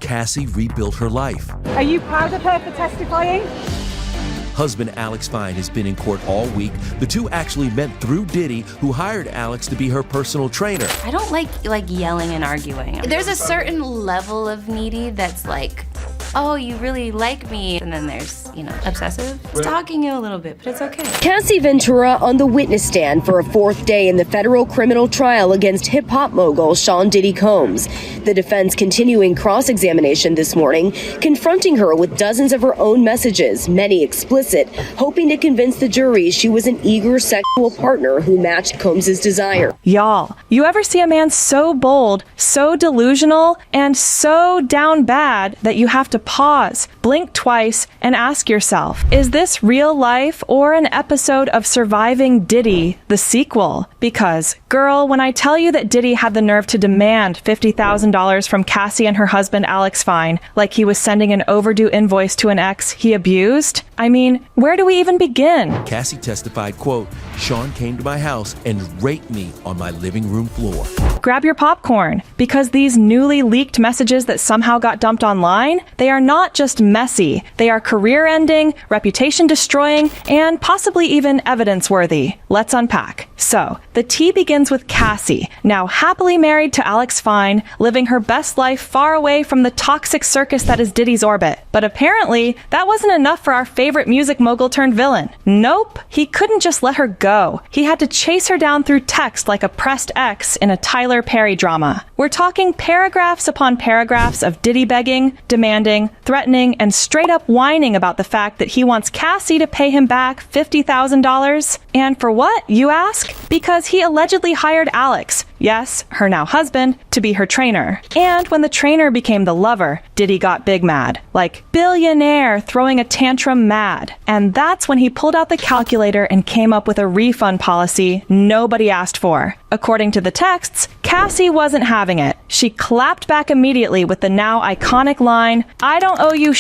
Cassie rebuilt her life. Are you proud of her for testifying? Husband Alex Fine has been in court all week. The two actually met through Diddy, who hired Alex to be her personal trainer. I don't like yelling and arguing. There's a certain level of needy that's like, oh, you really like me. And then there's, obsessive. Stalking you a little bit, but it's okay. Cassie Ventura on the witness stand for a fourth day in the federal criminal trial against hip-hop mogul Sean Diddy Combs. The defense continuing cross-examination this morning, confronting her with dozens of her own messages, many explicit, hoping to convince the jury she was an eager sexual partner who matched Combs' desire. Y'all, you ever see a man so bold, so delusional, and so down bad that you have to pause, blink twice, and ask yourself, is this real life or an episode of Surviving Diddy, the sequel? Because, girl, when I tell you that Diddy had the nerve to demand $50,000 from Cassie and her husband Alex Fine, like he was sending an overdue invoice to an ex he abused, I mean, where do we even begin? Cassie testified, quote, Sean came to my house and raped me on my living room floor. Grab your popcorn, because these newly leaked messages that somehow got dumped online, they are not just messy, they are career-ending, reputation-destroying, and possibly even evidence-worthy. Let's unpack. So, the tea begins with Cassie, now happily married to Alex Fine, living her best life far away from the toxic circus that is Diddy's orbit. But apparently, that wasn't enough for our favorite music mogul turned villain. Nope, he couldn't just let her go. He had to chase her down through text like a pressed ex in a Tyler Perry drama. We're talking paragraphs upon paragraphs of Diddy begging, demanding, threatening, and straight up whining about the fact that he wants Cassie to pay him back $50,000. And for what, you ask? Because he allegedly hired Alex, yes, her now husband, to be her trainer. And when the trainer became the lover, Diddy got big mad. Like, billionaire throwing a tantrum mad. And that's when he pulled out the calculator and came up with a refund policy nobody asked for. According to the texts, Cassie wasn't having it. She clapped back immediately with the now iconic line, I don't owe you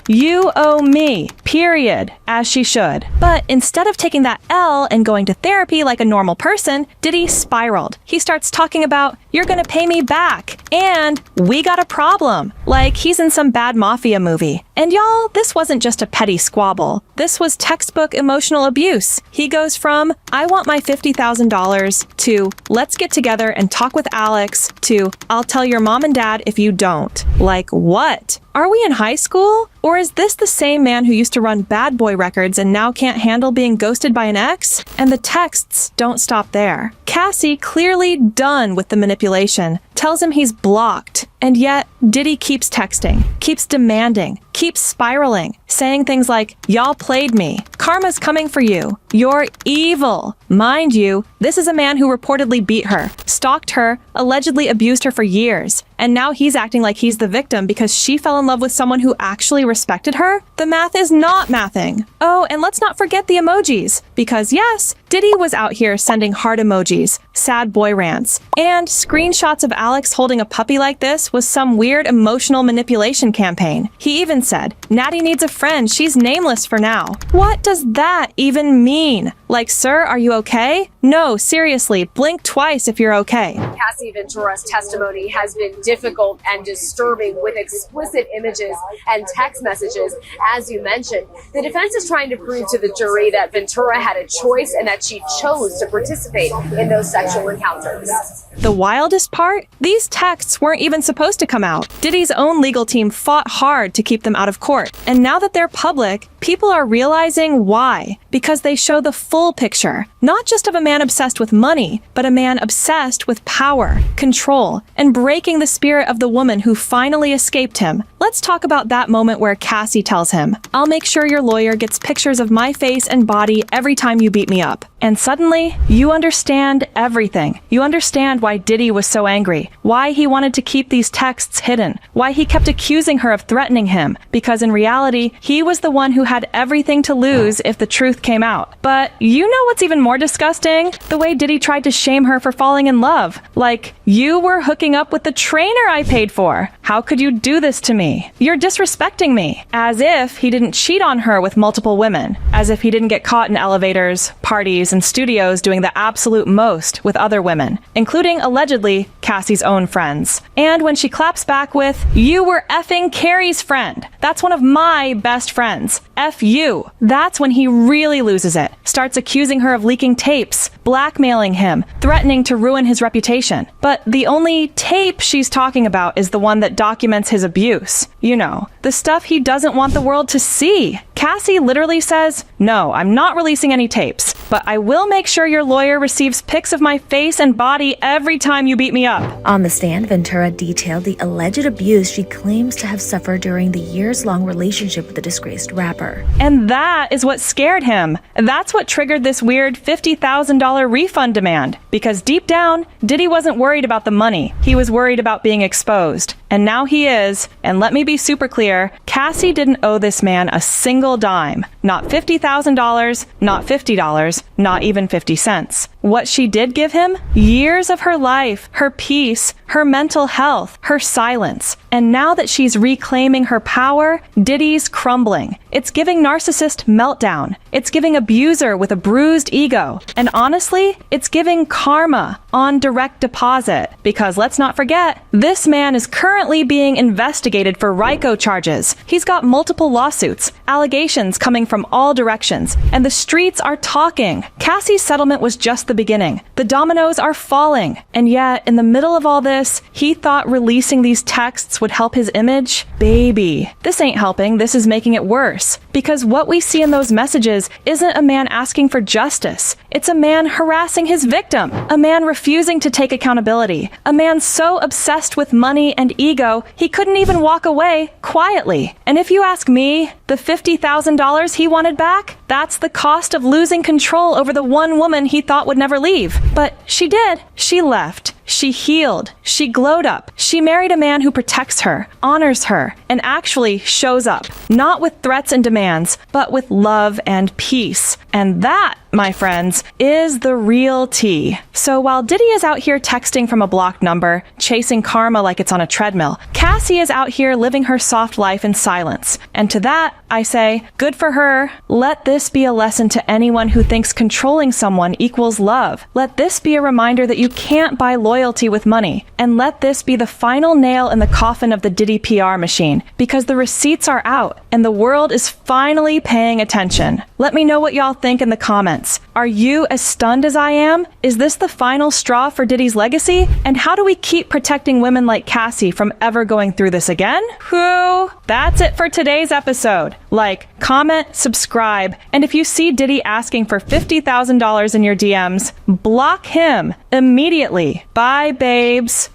you owe me, period, as she should. But instead of taking that L and going to therapy like a normal person, Diddy spiraled. He starts talking about, you're gonna pay me back, and we got a problem, like he's in some bad mafia movie. And y'all, this wasn't just a petty squabble. This was textbook emotional abuse. He goes from, I want my $50,000 to, let's get together and talk with Alex to, I'll tell your mom and dad if you don't. Like what? Are we in high school? Or is this the same man who used to run Bad Boy Records and now can't handle being ghosted by an ex? And the texts don't stop there. Cassie, clearly done with the manipulation, tells him he's blocked. And yet, Diddy keeps texting, keeps demanding, keeps spiraling, saying things like, y'all played me, karma's coming for you, you're evil. Mind you, this is a man who reportedly beat her, stalked her, allegedly abused her for years. And now he's acting like he's the victim because she fell in love with someone who actually respected her? The math is not mathing. Oh, and let's not forget the emojis. Because yes, Diddy was out here sending heart emojis, sad boy rants, and screenshots of Alex holding a puppy like this was some weird emotional manipulation campaign. He even said, Natty needs a friend, she's nameless for now. What does that even mean? Like, sir, are you okay? No, seriously, blink twice if you're okay. Cassie Ventura's testimony has been difficult and disturbing with explicit images and text messages, as you mentioned. The defense is trying to prove to the jury that Ventura had a choice and that she chose to participate in those sexual encounters. The wildest part? These texts weren't even supposed to come out. Diddy's own legal team fought hard to keep them out of court. And now that they're public, people are realizing why. Because they show the full picture. Not just of a man obsessed with money, but a man obsessed with power, control, and breaking the spirit of the woman who finally escaped him. Let's talk about that moment where Cassie tells him, I'll make sure your lawyer gets pictures of my face and body every time you beat me up. And suddenly, you understand everything. You understand why Diddy was so angry, why he wanted to keep these texts hidden, why he kept accusing her of threatening him, because in reality, he was the one who had everything to lose if the truth came out. But you know what's even more disgusting? The way Diddy tried to shame her for falling in love. Like, you were hooking up with the trainer I paid for. How could you do this to me? me. You're disrespecting me. As if he didn't cheat on her with multiple women. As if he didn't get caught in elevators, parties, and studios doing the absolute most with other women, including, allegedly, Cassie's own friends. And when she claps back with, "You were effing Carrie's friend. That's one of my best friends. F you." That's when he really loses it. Starts accusing her of leaking tapes, blackmailing him, threatening to ruin his reputation. But the only tape she's talking about is the one that documents his abuse. You know, the stuff he doesn't want the world to see. Cassie literally says, "No, I'm not releasing any tapes, but I will make sure your lawyer receives pics of my face and body every time you beat me up." On the stand, Ventura detailed the alleged abuse she claims to have suffered during the years-long relationship with the disgraced rapper. And that is what scared him. That's what triggered this weird $50,000 refund demand. Because deep down, Diddy wasn't worried about the money. He was worried about being exposed. And now he is. And let me be super clear, Cassie didn't owe this man a single dime. Not $50,000, not $50, not even 50 cents. What she did give him? Years of her life, her peace, her mental health, her silence. And now that she's reclaiming her power, Diddy's crumbling. It's giving narcissist meltdown. It's giving abuser with a bruised ego. And honestly, it's giving karma on direct deposit. Because let's not forget, this man is currently being investigated for RICO charges. He's got multiple lawsuits, allegations coming from all directions, and the streets are talking. Cassie's settlement was just the beginning. The dominoes are falling. And yet, in the middle of all this, he thought releasing these texts would help his image? Baby, this ain't helping, this is making it worse. Because what we see in those messages isn't a man asking for justice. It's a man harassing his victim. A man refusing to take accountability. A man so obsessed with money and ego, he couldn't even walk away quietly. And if you ask me, the $50,000 he wanted back, that's the cost of losing control over the one woman he thought would never leave. But she did. She left. She healed. She glowed up. She married a man who protects her, honors her, and actually shows up. Not with threats and demands, but with love and peace. And that, my friends, is the real tea. So while Diddy is out here texting from a blocked number, chasing karma like it's on a treadmill, Cassie is out here living her soft life in silence. And to that, I say, good for her. Let this be a lesson to anyone who thinks controlling someone equals love. Let this be a reminder that you can't buy loyalty with money. And let this be the final nail in the coffin of the Diddy PR machine, because the receipts are out and the world is finally paying attention. Let me know what y'all think in the comments. Are you as stunned as I am? Is this the final straw for Diddy's legacy? And how do we keep protecting women like Cassie from ever going through this again? Whew! That's it for today's episode. Like, comment, subscribe, and if you see Diddy asking for $50,000 in your DMs, block him immediately. Bye, babes.